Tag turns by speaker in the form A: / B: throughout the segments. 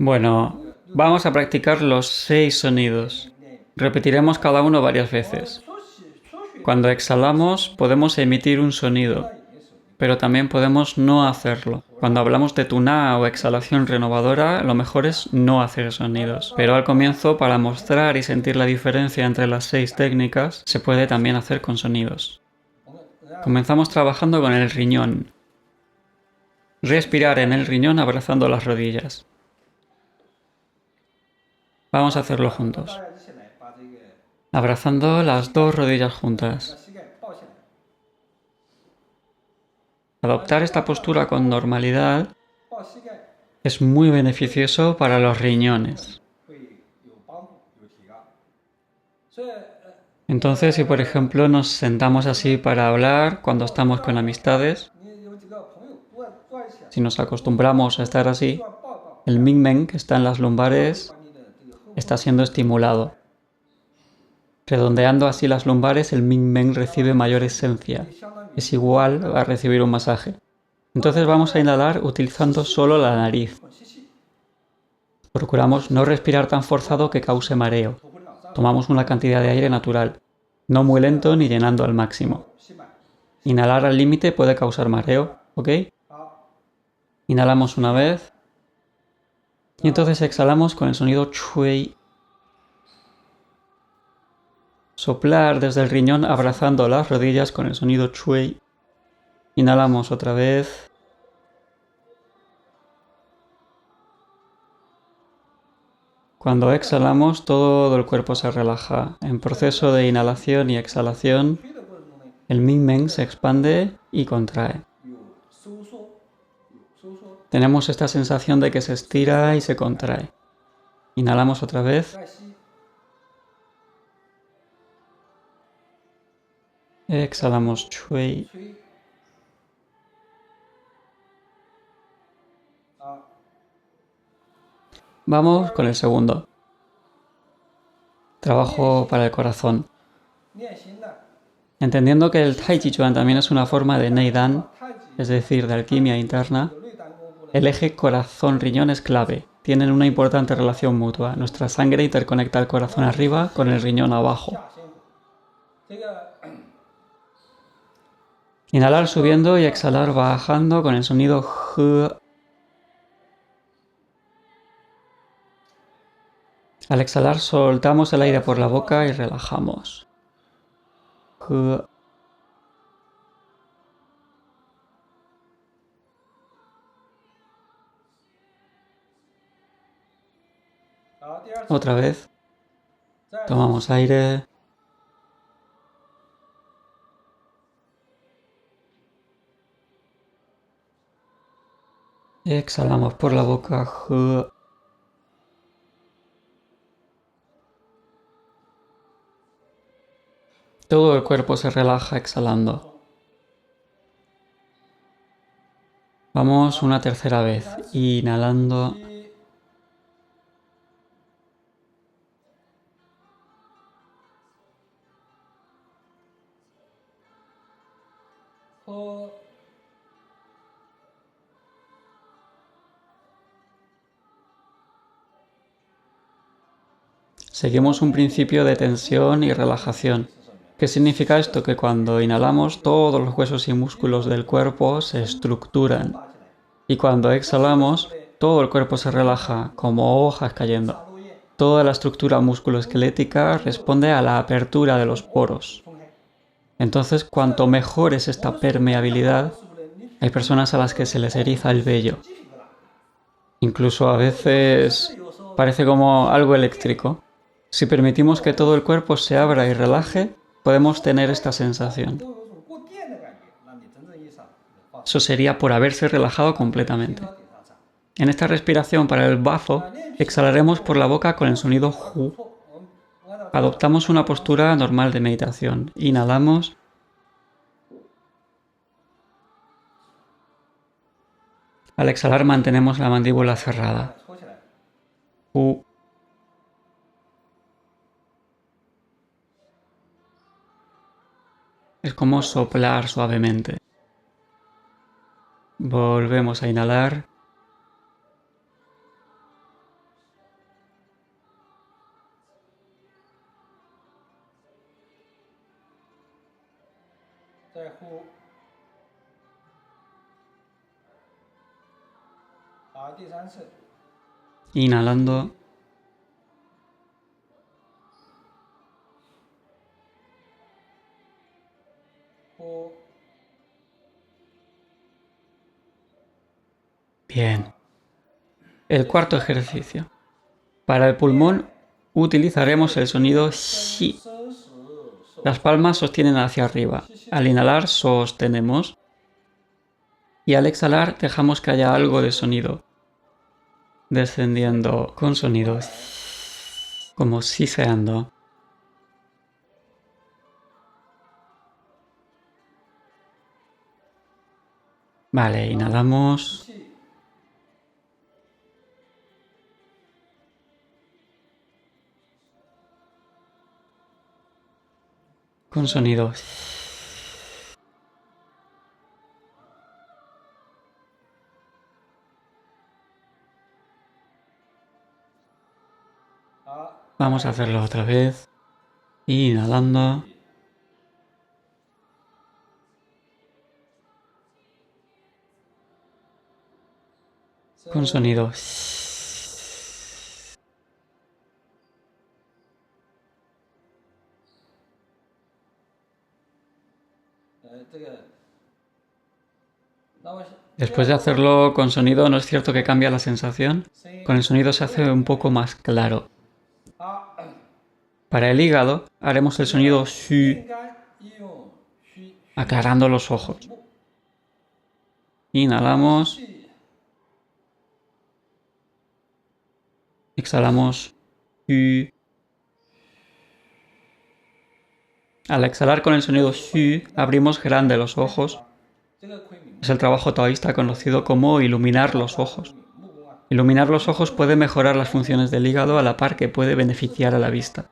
A: Bueno, vamos a practicar los 6 sonidos. Repetiremos cada uno varias veces. Cuando exhalamos podemos emitir un sonido, pero también podemos no hacerlo. Cuando hablamos de tuná o exhalación renovadora, lo mejor es no hacer sonidos. Pero al comienzo, para mostrar y sentir la diferencia entre las 6 técnicas, se puede también hacer con sonidos. Comenzamos trabajando con el riñón. Respirar en el riñón abrazando las rodillas. Vamos a hacerlo juntos. Abrazando las dos rodillas juntas. Adoptar esta postura con normalidad es muy beneficioso para los riñones. Entonces, si por ejemplo nos sentamos así para hablar cuando estamos con amistades, si nos acostumbramos a estar así, el mingmen que está en las lumbares está siendo estimulado. Redondeando así las lumbares, el mingmen recibe mayor esencia. Es igual a recibir un masaje. Entonces vamos a inhalar utilizando solo la nariz. Procuramos no respirar tan forzado que cause mareo. Tomamos una cantidad de aire natural, no muy lento ni llenando al máximo. Inhalar al límite puede causar mareo, ¿ok? Inhalamos una vez y entonces exhalamos con el sonido chui. Soplar desde el riñón abrazando las rodillas con el sonido chui. Inhalamos otra vez. Cuando exhalamos, todo el cuerpo se relaja. En proceso de inhalación y exhalación, el mingmen se expande y contrae. Tenemos esta sensación de que se estira y se contrae. Inhalamos otra vez. Exhalamos chui. Vamos con el segundo. Trabajo para el corazón. Entendiendo que el Tai Chi Chuan también es una forma de Neidan, es decir, de alquimia interna, el eje corazón-riñón es clave. Tienen una importante relación mutua. Nuestra sangre interconecta el corazón arriba con el riñón abajo. Inhalar subiendo y exhalar bajando con el sonido H. Al exhalar soltamos el aire por la boca y relajamos. H. Otra vez. Tomamos aire. Exhalamos por la boca. H. Todo el cuerpo se relaja exhalando. Vamos una tercera vez. Inhalando. Seguimos un principio de tensión y relajación. ¿Qué significa esto? Que cuando inhalamos todos los huesos y músculos del cuerpo se estructuran. Y cuando exhalamos, todo el cuerpo se relaja, como hojas cayendo. Toda la estructura musculoesquelética responde a la apertura de los poros. Entonces, cuanto mejor es esta permeabilidad, hay personas a las que se les eriza el vello. Incluso a veces parece como algo eléctrico. Si permitimos que todo el cuerpo se abra y relaje, podemos tener esta sensación. Eso sería por haberse relajado completamente. En esta respiración para el bazo, exhalaremos por la boca con el sonido hu. Adoptamos una postura normal de meditación. Inhalamos. Al exhalar mantenemos la mandíbula cerrada. Hu. Es como soplar suavemente. Volvemos a inhalar. Inhalando. Bien. El cuarto ejercicio. Para el pulmón utilizaremos el sonido xi. Las palmas sostienen hacia arriba. Al inhalar sostenemos y al exhalar dejamos que haya algo de sonido, descendiendo con sonido como siseando. Vale, inhalamos. Con sonido. Vamos a hacerlo otra vez. Inhalando. Con sonido. Después de hacerlo con sonido, ¿no es cierto que cambia la sensación? Con el sonido se hace un poco más claro. Para el hígado haremos el sonido xu, aclarando los ojos. Inhalamos. Exhalamos. Xu. Al exhalar con el sonido xu, abrimos grande los ojos. Es el trabajo taoísta conocido como iluminar los ojos. Iluminar los ojos puede mejorar las funciones del hígado a la par que puede beneficiar a la vista.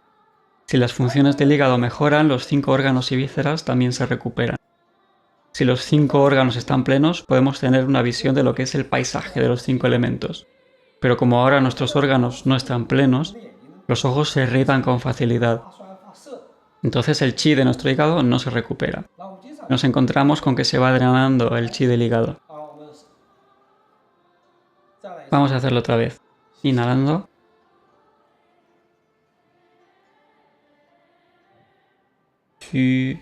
A: Si las funciones del hígado mejoran, los 5 órganos y vísceras también se recuperan. Si los 5 órganos están plenos, podemos tener una visión de lo que es el paisaje de los 5 elementos. Pero como ahora nuestros órganos no están plenos, los ojos se irritan con facilidad. Entonces el chi de nuestro hígado no se recupera. Nos encontramos con que se va drenando el chi del hígado. Vamos a hacerlo otra vez. Inhalando. Xu.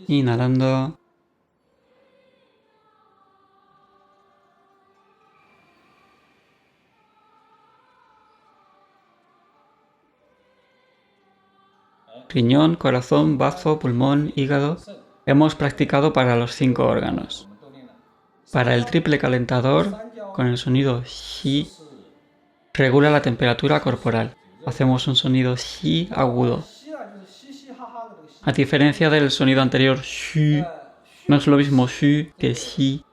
A: Inhalando. Riñón, corazón, bazo, pulmón, hígado. Hemos practicado para los 5 órganos. Para el triple calentador, con el sonido xi, regula la temperatura corporal. Hacemos un sonido xi agudo. A diferencia del sonido anterior xu, no es lo mismo xu que xi.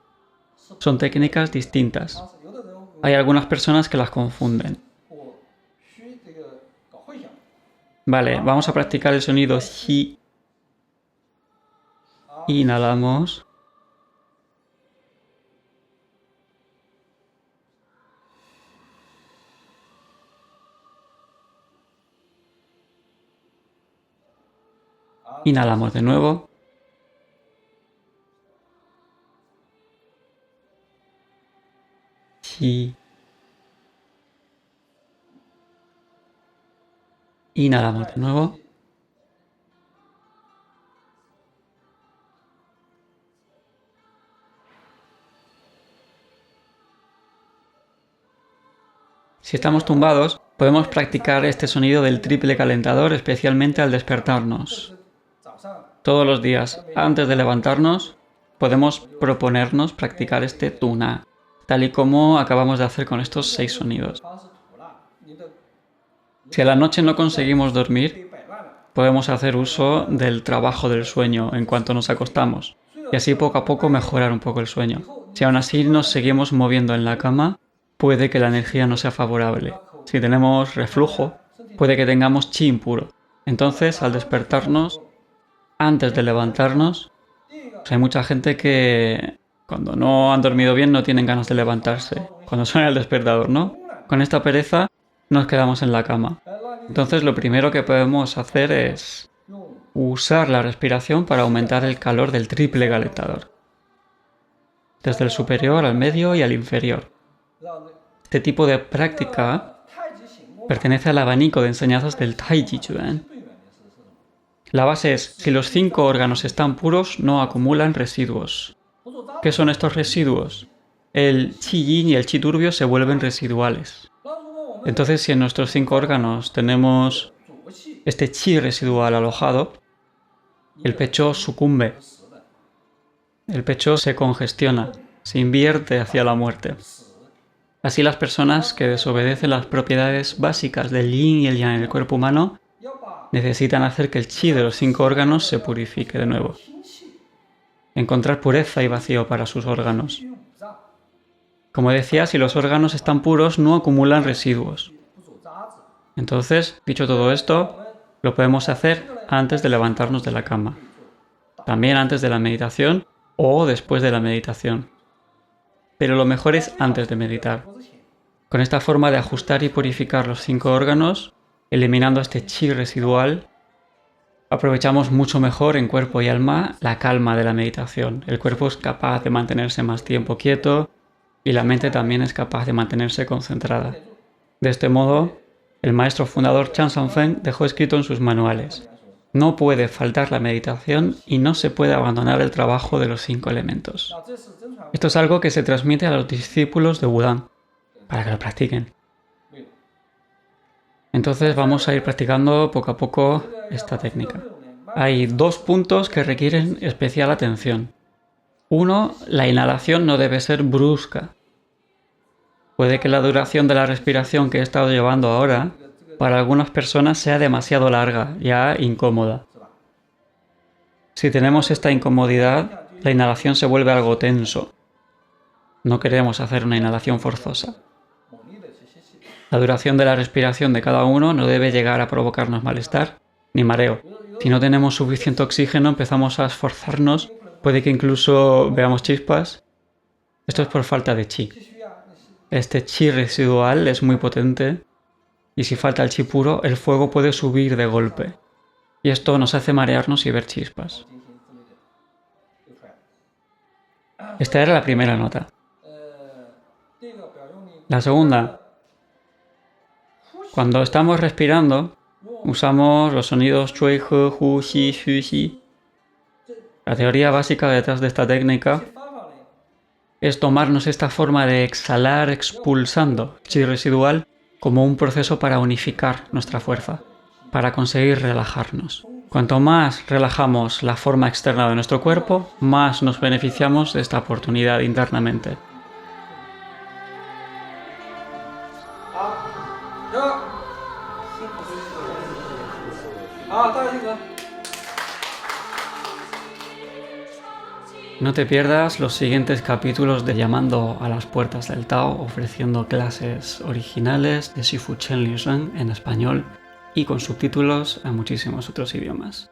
A: Son técnicas distintas. Hay algunas personas que las confunden. Vale, vamos a practicar el sonido xi. Inhalamos. Inhalamos de nuevo. Xi. Inhalamos de nuevo. Si estamos tumbados, podemos practicar este sonido del triple calentador, especialmente al despertarnos. Todos los días, antes de levantarnos, podemos proponernos practicar este tuna, tal y como acabamos de hacer con estos 6 sonidos. Si a la noche no conseguimos dormir, podemos hacer uso del trabajo del sueño en cuanto nos acostamos, y así poco a poco mejorar un poco el sueño. Si aún así nos seguimos moviendo en la cama, puede que la energía no sea favorable. Si tenemos reflujo, puede que tengamos chi impuro. Entonces, al despertarnos, antes de levantarnos, pues hay mucha gente que cuando no han dormido bien no tienen ganas de levantarse. cuando suena el despertador, ¿no? Con esta pereza nos quedamos en la cama. Entonces lo primero que podemos hacer es usar la respiración para aumentar el calor del triple calentador, desde el superior al medio y al inferior. Este tipo de práctica pertenece al abanico de enseñanzas del Taiji Chuan. La base es, si los 5 órganos están puros, no acumulan residuos. ¿Qué son estos residuos? El chi yin y el chi turbio se vuelven residuales. Entonces, si en nuestros 5 órganos tenemos este chi residual alojado, el pecho sucumbe. El pecho se congestiona, se invierte hacia la muerte. Así las personas que desobedecen las propiedades básicas del yin y el yang en el cuerpo humano necesitan hacer que el chi de los 5 órganos se purifique de nuevo. Encontrar pureza y vacío para sus órganos. Como decía, si los órganos están puros, no acumulan residuos. Entonces, dicho todo esto, lo podemos hacer antes de levantarnos de la cama. También antes de la meditación o después de la meditación. Pero lo mejor es antes de meditar. Con esta forma de ajustar y purificar los 5 órganos, eliminando este chi residual, aprovechamos mucho mejor en cuerpo y alma la calma de la meditación. El cuerpo es capaz de mantenerse más tiempo quieto y la mente también es capaz de mantenerse concentrada. De este modo, el maestro fundador Chan Sanfen dejó escrito en sus manuales: no puede faltar la meditación y no se puede abandonar el trabajo de los 5 elementos. Esto es algo que se transmite a los discípulos de Wudang para que lo practiquen. Entonces vamos a ir practicando poco a poco esta técnica. Hay 2 puntos que requieren especial atención. 1, la inhalación no debe ser brusca. Puede que la duración de la respiración que he estado llevando ahora, para algunas personas sea demasiado larga, ya incómoda. Si tenemos esta incomodidad, la inhalación se vuelve algo tenso. No queremos hacer una inhalación forzosa. La duración de la respiración de cada uno no debe llegar a provocarnos malestar ni mareo. Si no tenemos suficiente oxígeno, empezamos a esforzarnos, puede que incluso veamos chispas. Esto es por falta de chi. Este chi residual es muy potente y si falta el chi puro, el fuego puede subir de golpe. Y esto nos hace marearnos y ver chispas. Esta era la primera nota. La segunda. Cuando estamos respirando, usamos los sonidos chui, he, hu, xi, xu, xi. La teoría básica detrás de esta técnica es tomarnos esta forma de exhalar expulsando chi residual como un proceso para unificar nuestra fuerza, para conseguir relajarnos. Cuanto más relajamos la forma externa de nuestro cuerpo, más nos beneficiamos de esta oportunidad internamente. No te pierdas los siguientes capítulos de Llamando a las Puertas del Tao, ofreciendo clases originales de Shifu Chen Li Sheng en español y con subtítulos a muchísimos otros idiomas.